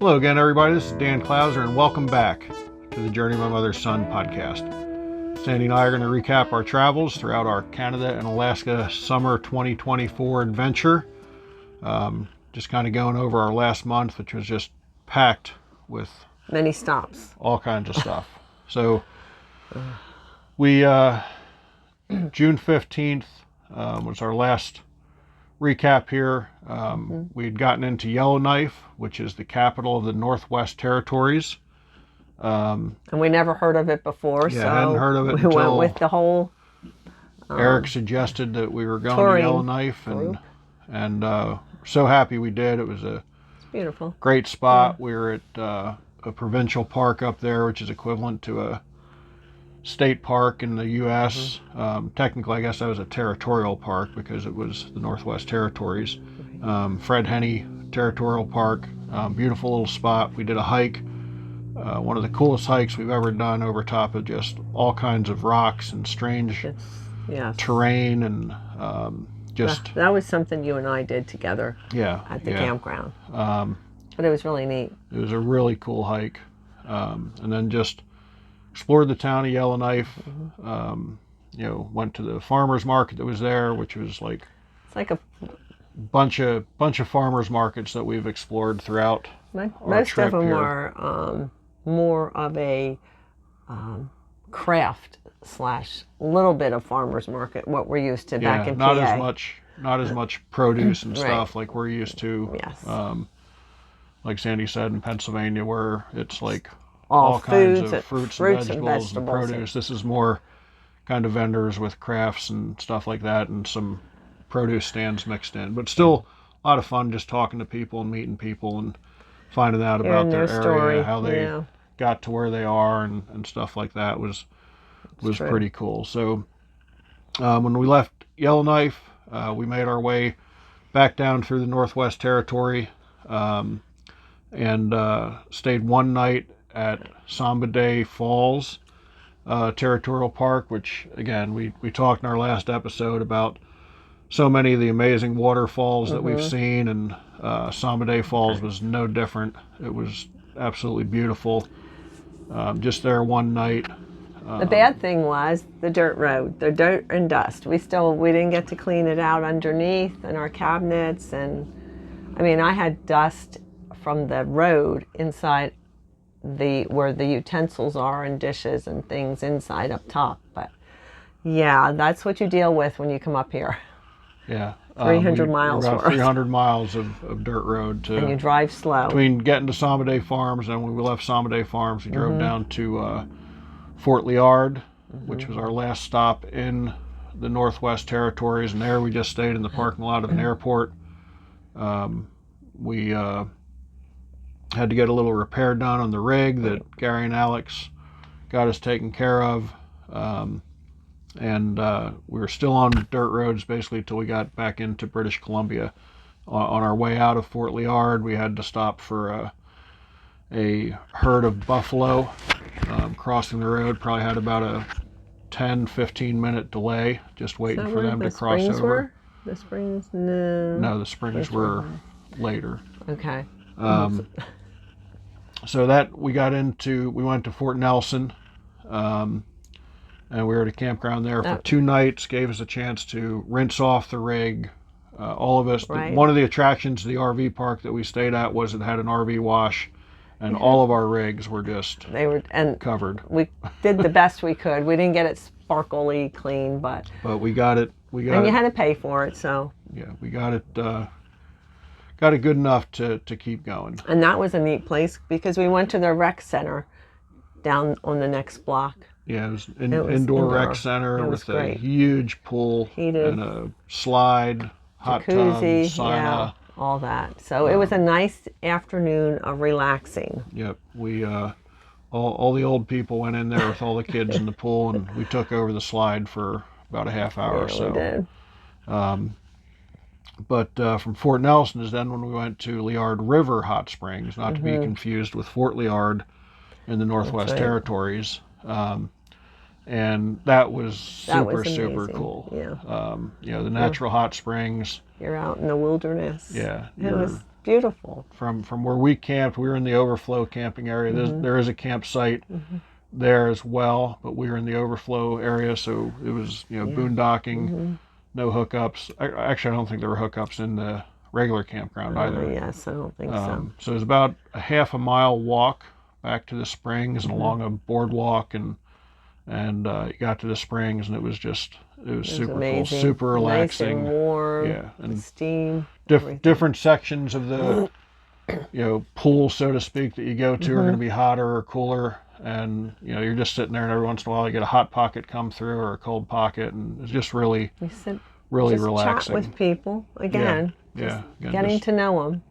Hello again, everybody. This is Dan Clouser, and welcome back to the Journey of My Mother's Son podcast. Sandy and I are going to recap our travels throughout our Canada and Alaska summer 2024 adventure. Just kind of going over our last month, which was just packed with many stops, all kinds of stuff. So we June 15th was our last recap here. We'd gotten into Yellowknife, which is the capital of the Northwest Territories. And we never heard of it before, yeah, so hadn't heard of it we until went with the whole Eric suggested that we were going to Yellowknife, and so happy we did. It was a beautiful, great spot. We were at a provincial park up there, which is equivalent to a state park in the U.S. Technically, I guess that was a territorial park because it was the Northwest Territories. Fred Henney Territorial Park, beautiful little spot. We did a hike, one of the coolest hikes we've ever done, over top of just all kinds of rocks and strange terrain, and just that was something you and I did together. At the campground. But it was really neat. It was a really cool hike, and then just explored the town of Yellowknife. Went to the farmers market that was there, which was it's like a bunch of farmers markets that we've explored throughout. Most of them are more of a craft / little bit of farmers market, what we're used to back in not PA. Not as much produce and stuff like we're used to. Yes. Like Sandy said, in Pennsylvania, where it's like all kinds of fruits and vegetables and produce. This is more kind of vendors with crafts and stuff like that, and some produce stands mixed in. But still a lot of fun just talking to people and meeting people and finding out about their area, story. how they got to where they are, and stuff like that was pretty cool. So when we left Yellowknife, we made our way back down through the Northwest Territory, and stayed one night at Samba Falls Territorial Park, which again we talked in our last episode about so many of the amazing waterfalls that we've seen, and Samba Falls was no different. It was absolutely beautiful. Just there one night. The bad thing was the dirt road, the dirt and dust. We didn't get to clean it out underneath in our cabinets, and I had dust from the road inside where the utensils are and dishes and things inside up top. But that's what you deal with when you come up here. 300 miles worth. 300 miles of dirt road and you drive slow between getting to Samba Farms. And when we left Samba Farms, we drove down to Fort Liard, which was our last stop in the Northwest Territories, and there we just stayed in the parking lot of an airport. We had to get a little repair done on the rig that Gary and Alex got us taken care of. And we were still on dirt roads basically until we got back into British Columbia. On our way out of Fort Liard, we had to stop for a herd of buffalo crossing the road. Probably had about a 10-15 minute delay just waiting for them to cross over. The springs? No, the springs were later. Okay. So that we went to Fort Nelson, and we were at a campground there for 2 nights. Gave us a chance to rinse off the rig. All of us. Right. One of the attractions of the RV park that we stayed at was it had an RV wash, and all of our rigs were covered. We did the best we could. We didn't get it sparkly clean, but we got it. You had to pay for it, so we got it. Got it good enough to keep going. And that was a neat place because we went to the rec center down on the next block. Yeah, it was an indoor rec center with a huge pool, heated, and a slide, hot tub, sauna, all that. So it was a nice afternoon of relaxing. Yep, we all the old people went in there with all the kids in the pool, and we took over the slide for about a half hour or so. We did. But from Fort Nelson is then when we went to Liard River Hot Springs, not to be confused with Fort Liard in the Northwest Territories. And that was super cool. Yeah. The natural hot springs. You're out in the wilderness. Yeah. beautiful. From where we camped, we were in the overflow camping area. There is a campsite there as well, but we were in the overflow area, so it was boondocking, no hookups. Actually, I don't think there were hookups in the regular campground either. Yes, I don't think so. So it was about a half a mile walk back to the springs and along a boardwalk, and you got to the springs, and it was super amazing. cool, super relaxing. Nice and warm. Yeah, and steam. different sections of the pool, so to speak, that you go to are going to be hotter or cooler, and you're just sitting there, and every once in a while you get a hot pocket come through or a cold pocket, and it's just really really just relaxing. Chat with people again. Again, getting to know them.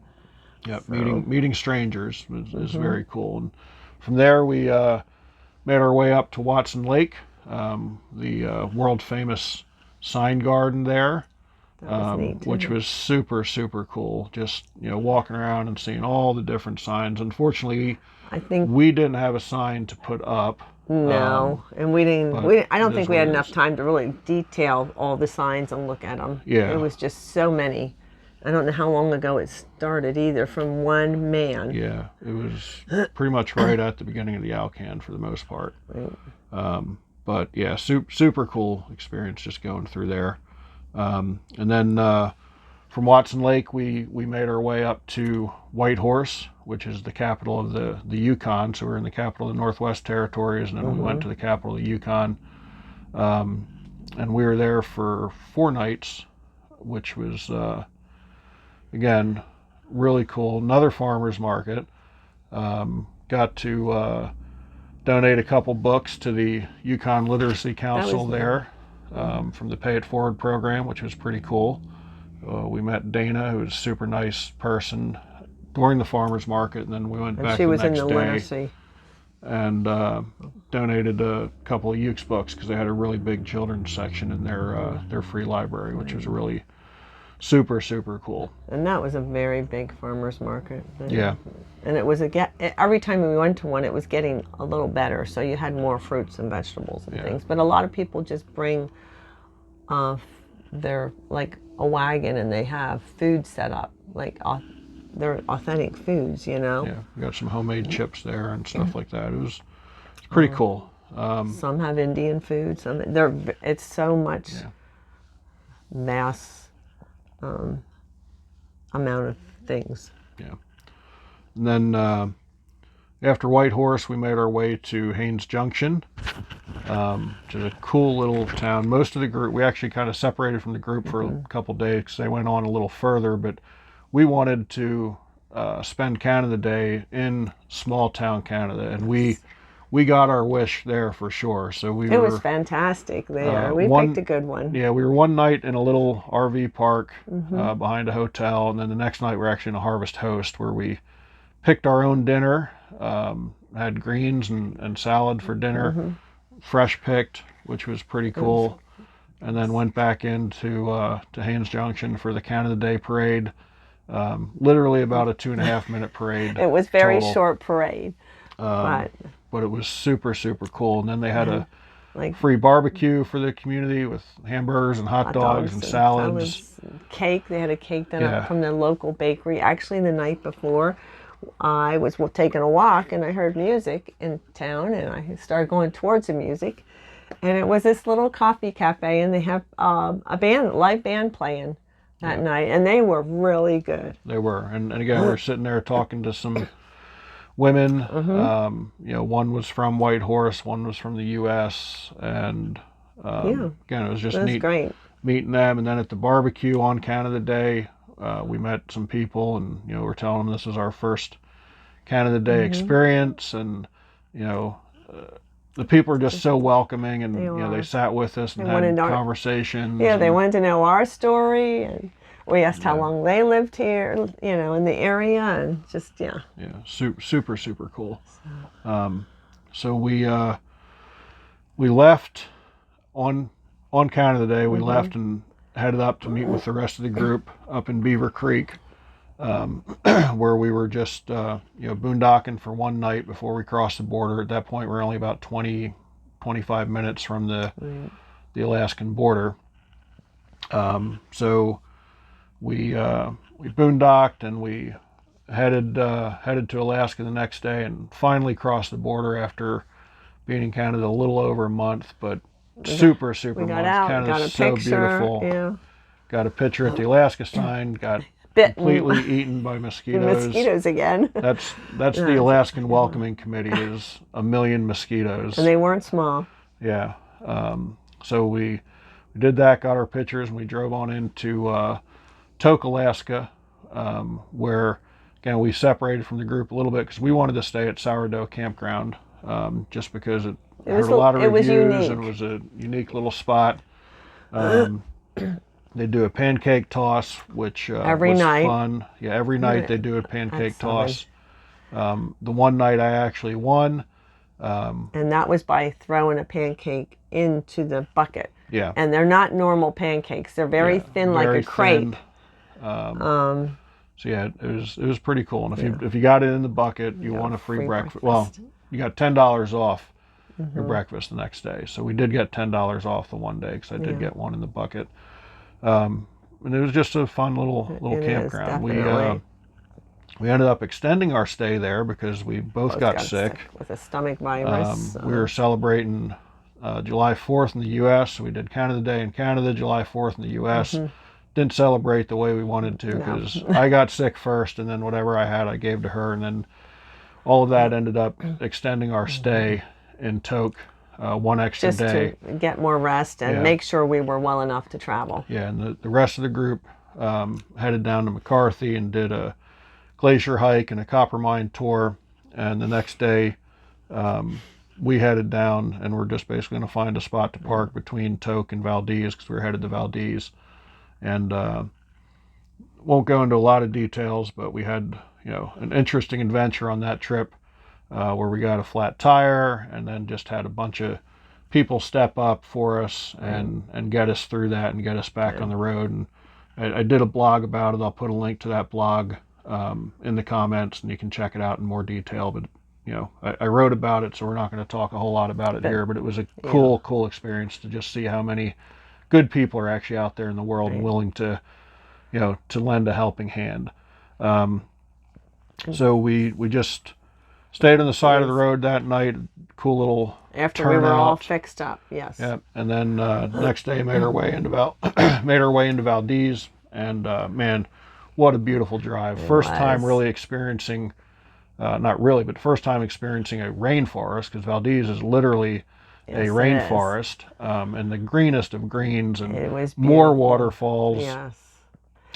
Yeah, meeting strangers is very cool. And from there we made our way up to Watson Lake, the world famous sign garden there. Which was super, super cool. Just walking around and seeing all the different signs. Unfortunately, I think we didn't have a sign to put up. No, and we didn't. I don't think we had enough time to really detail all the signs and look at them. Yeah, it was just so many. I don't know how long ago it started either. From one man. Yeah, it was pretty much right at the beginning of the Alcan for the most part. Right. But yeah, super cool experience just going through there. And then from Watson Lake, we made our way up to Whitehorse, which is the capital of the Yukon. So we're in the capital of the Northwest Territories, and then we went to the capital of the Yukon. And we were there for 4 nights, which was, again, really cool. Another farmer's market. Got to donate a couple books to the Yukon Literacy Council there. From the Pay It Forward program, which was pretty cool. We met Dana, who was a super nice person, during the farmer's market, and then we went back the next day. She was in the literacy. And donated a couple of Yuke's books, because they had a really big children's section in their free library, which was really super, super cool. And that was a very big farmer's market. Yeah. And it was every time we went to one, it was getting a little better. So you had more fruits and vegetables and things. But a lot of people just bring their, like, a wagon, and they have food set up, like they're authentic foods, Yeah, we got some homemade chips there and stuff like that. It's pretty cool. Some have Indian food. It's so much vast amount of things. Yeah. And then after Whitehorse, we made our way to Haines Junction, which is a cool little town. Most of the group, we actually kind of separated from the group for a couple days because they went on a little further, but we wanted to spend Canada Day in small town Canada, and we got our wish there for sure. So it was fantastic there. We picked a good one. Yeah, we were one night in a little RV park behind a hotel, and then the next night we're actually in a Harvest Host, where we picked our own dinner, had greens and salad for dinner, fresh picked, which was pretty cool, and then went back into to Haines Junction for the Canada Day parade. Literally about a 2.5 minute parade. It was very short parade, but it was super, super cool. And then they had a free barbecue for the community with hamburgers and hot dogs and salads. Cake. They had a cake done up from the local bakery. Actually, the night before, I was taking a walk, and I heard music in town, and I started going towards the music. And it was this little coffee cafe, and they have a live band playing that night, and they were really good. They were, and again, we were sitting there talking to some women. One was from Whitehorse, one was from the U.S., and again, it was just neat meeting them. And then at the barbecue on Canada Day, we met some people, and we're telling them this is our first Canada Day experience, and the people are just so welcoming, and they sat with us and had conversations. Yeah, they wanted to know our story, and we asked how long they lived here, in the area, and just super, super cool. So we left on Canada Day. We left and headed up to meet with the rest of the group up in Beaver Creek, where we were just boondocking for one night before we crossed the border. At that point, we're only about 20-25 minutes from the Alaskan border. So we boondocked, and we headed to Alaska the next day, and finally crossed the border after being in Canada a little over a month, but super we got month. out, Canada's got a so picture. beautiful. Yeah. Got a picture at the Alaska sign. Got Bitten. completely eaten by The mosquitoes. mosquitoes again. That's the Alaskan Welcoming Committee is 1 million mosquitoes. And they weren't small. Yeah. So we did that, got our pictures, and we drove on into Tok, Alaska, where, again, we separated from the group a little bit because we wanted to stay at Sourdough Campground, just because it heard a lot of reviews and it was a unique little spot. They do a pancake toss, which was fun. Yeah, every night they do a pancake toss. The one night I actually won. And that was by throwing a pancake into the bucket. Yeah. And they're not normal pancakes. They're very thin, very like a crepe. So yeah, it was pretty cool. And if you got it in the bucket, you won a free breakfast. Well, you got $10 off your breakfast the next day. So we did get $10 off the one day because I did get one in the bucket. And it was just a fun little campground. We ended up extending our stay there because we both got sick with a stomach virus. We were celebrating July 4th in the U.S. So we did Canada Day in Canada, July 4th in the U.S. Didn't celebrate the way we wanted to because I got sick first, and then whatever I had I gave to her, and then all of that ended up extending our stay in Tok one extra day. Just to get more rest and make sure we were well enough to travel. Yeah, and the rest of the group headed down to McCarthy and did a glacier hike and a copper mine tour, and the next day we headed down, and we're just basically going to find a spot to park between Tok and Valdez because we were headed to Valdez. And won't go into a lot of details, but we had an interesting adventure on that trip where we got a flat tire and then just had a bunch of people step up for us and get us through that and get us back on the road. And I did a blog about it. I'll put a link to that blog in the comments, and you can check it out in more detail. But I wrote about it, so we're not going to talk a whole lot about it here. But it was a cool experience to just see how many good people are actually out there in the world and willing to lend a helping hand. So we just stayed on the side of the road that night. Cool little after turnout. We were all fixed up. Yes. Yeah, and then next day made our way into Valdez, and man, what a beautiful drive! First time really experiencing, not really, but first time experiencing a rainforest, because Valdez is literally a rainforest, and the greenest of greens, and it was more waterfalls. Yes.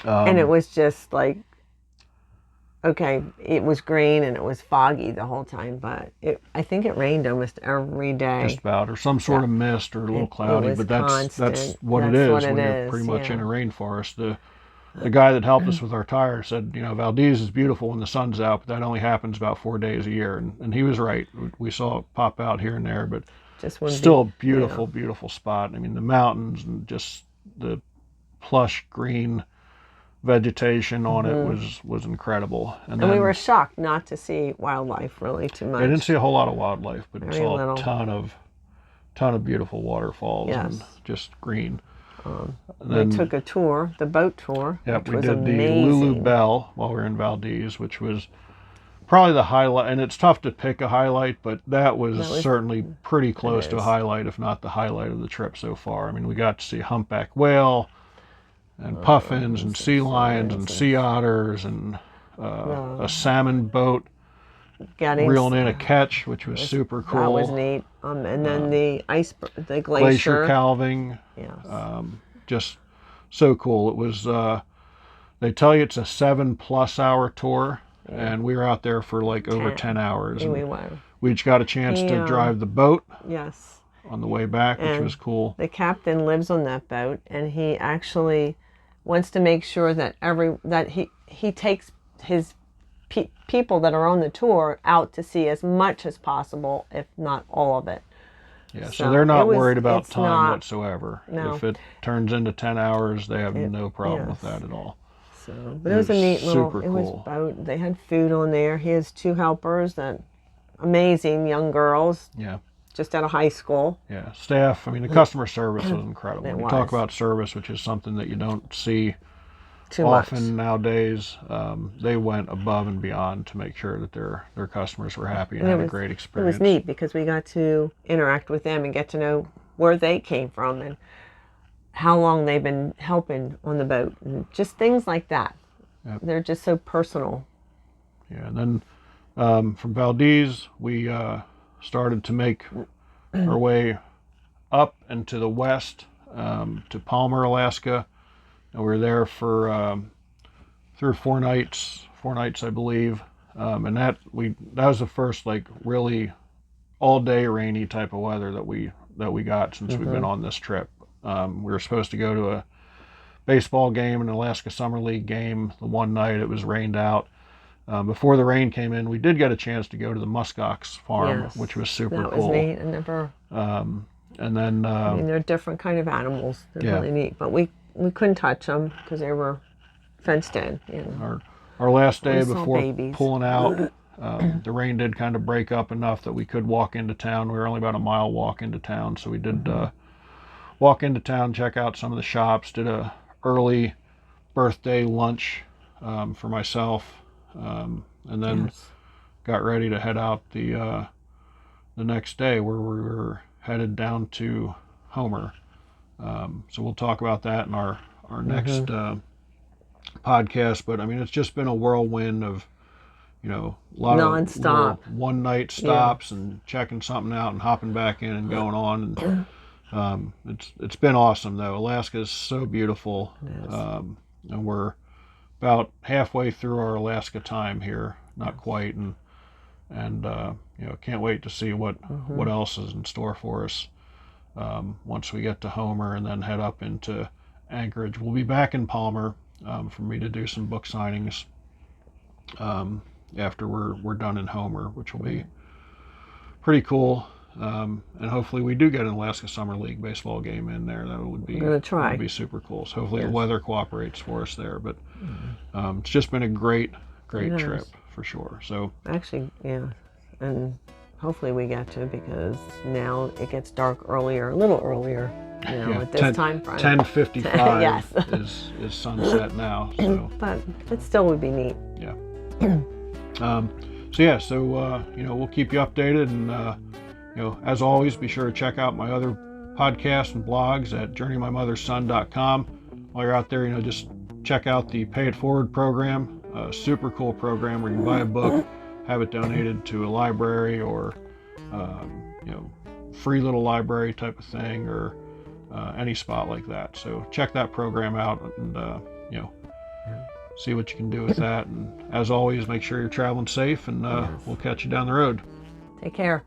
And it was just like, okay, it was green and it was foggy the whole time, but I think it rained almost every day. Just about, or some sort of mist, or a little cloudy, but that's what it is when you're pretty much in a rainforest. The guy that helped us with our tire said, Valdez is beautiful when the sun's out, but that only happens about 4 days a year, and he was right. We saw it pop out here and there, but still a beautiful spot. I mean, the mountains and just the plush green vegetation on it was incredible. And then, we were shocked not to see wildlife really too much. I didn't see a whole lot of wildlife, but we saw a ton of beautiful waterfalls and just green. We took a tour, the boat tour. Yep, we did amazing. The Lulu Bell while we were in Valdez, which was probably the highlight. And it's tough to pick a highlight, but that was certainly pretty close to a highlight, if not the highlight of the trip so far. I mean, we got to see humpback whale and puffins and sea lions and sea otters and a salmon boat reeling in a catch, which was super cool. That was neat. And then the glacier calving. Yes. Just so cool. It was, they tell you it's a 7+ hour tour, and we were out there for like over 10 hours. And we were. We each got a chance to drive the boat. Yes. On the way back, which was cool. The captain lives on that boat, and he actually wants to make sure that he takes his people that are on the tour out to see as much as possible, if not all of it. Yeah, so they're not worried about time whatsoever. No. If it turns into 10 hours, they have no problem with that at all. So, but it was a neat little boat. They had food on there. He has 2 helpers, that amazing young girls. Yeah. Just out of high school. Yeah, staff. I mean, the customer service was incredible. We talk about service, which is something that you don't see Too often much. nowadays they went above and beyond to make sure that their customers were happy and had a great It was experience. neat because we got to interact with them and get to know where they came from and how long they've been helping on the boat and just things like that. Yep. They're just so personal. Yeah, and then from Valdez, we started to make our way up and to the west to Palmer, Alaska, and we were there for 4 nights, I believe, and that was the first like really all day rainy type of weather that we got since we've been on this trip. We were supposed to go to a baseball game, an Alaska Summer League game. The one night it was rained out. Before the rain came in, we did get a chance to go to the muskox farm, Yes, which was super that cool. was neat. I never. And then, I mean, they're different kind of animals. They're yeah, really neat, but we couldn't touch them because they were fenced in. You know. our last We day saw before babies. pulling out, the rain did kind of break up enough that we could walk into town. We were only about a mile walk into town, so we did walk into town, check out some of the shops, did a early birthday lunch for myself, and then Yes. got ready to head out the next day where we were headed down to Homer. So we'll talk about that in our next podcast. But I mean, it's just been a whirlwind of, a lot of Non-stop. little one night stops and checking something out and hopping back in and going on. And it's been awesome though. Alaska is so beautiful, and we're about halfway through our Alaska time here, not quite, and can't wait to see what else is in store for us once we get to Homer and then head up into Anchorage. We'll be back in Palmer for me to do some book signings after we're done in Homer, which will be pretty cool. And hopefully we do get an Alaska Summer League baseball game in there. That would be I'm gonna try. That would be super cool. So hopefully the weather cooperates for us there. But it's just been a great trip for sure. So actually, yeah, and hopefully we get to because now it gets dark earlier, a little earlier. At this time frame. 10:55 yes. is sunset now. So, but it still would be neat. Yeah. So we'll keep you updated, and as always, be sure to check out my other podcasts and blogs at journeymymotherson.com. While you're out there, just check out the Pay It Forward program. A super cool program where you can buy a book, have it donated to a library or free little library type of thing, or any spot like that. So check that program out and see what you can do with that. And as always, make sure you're traveling safe, and we'll catch you down the road. Take care.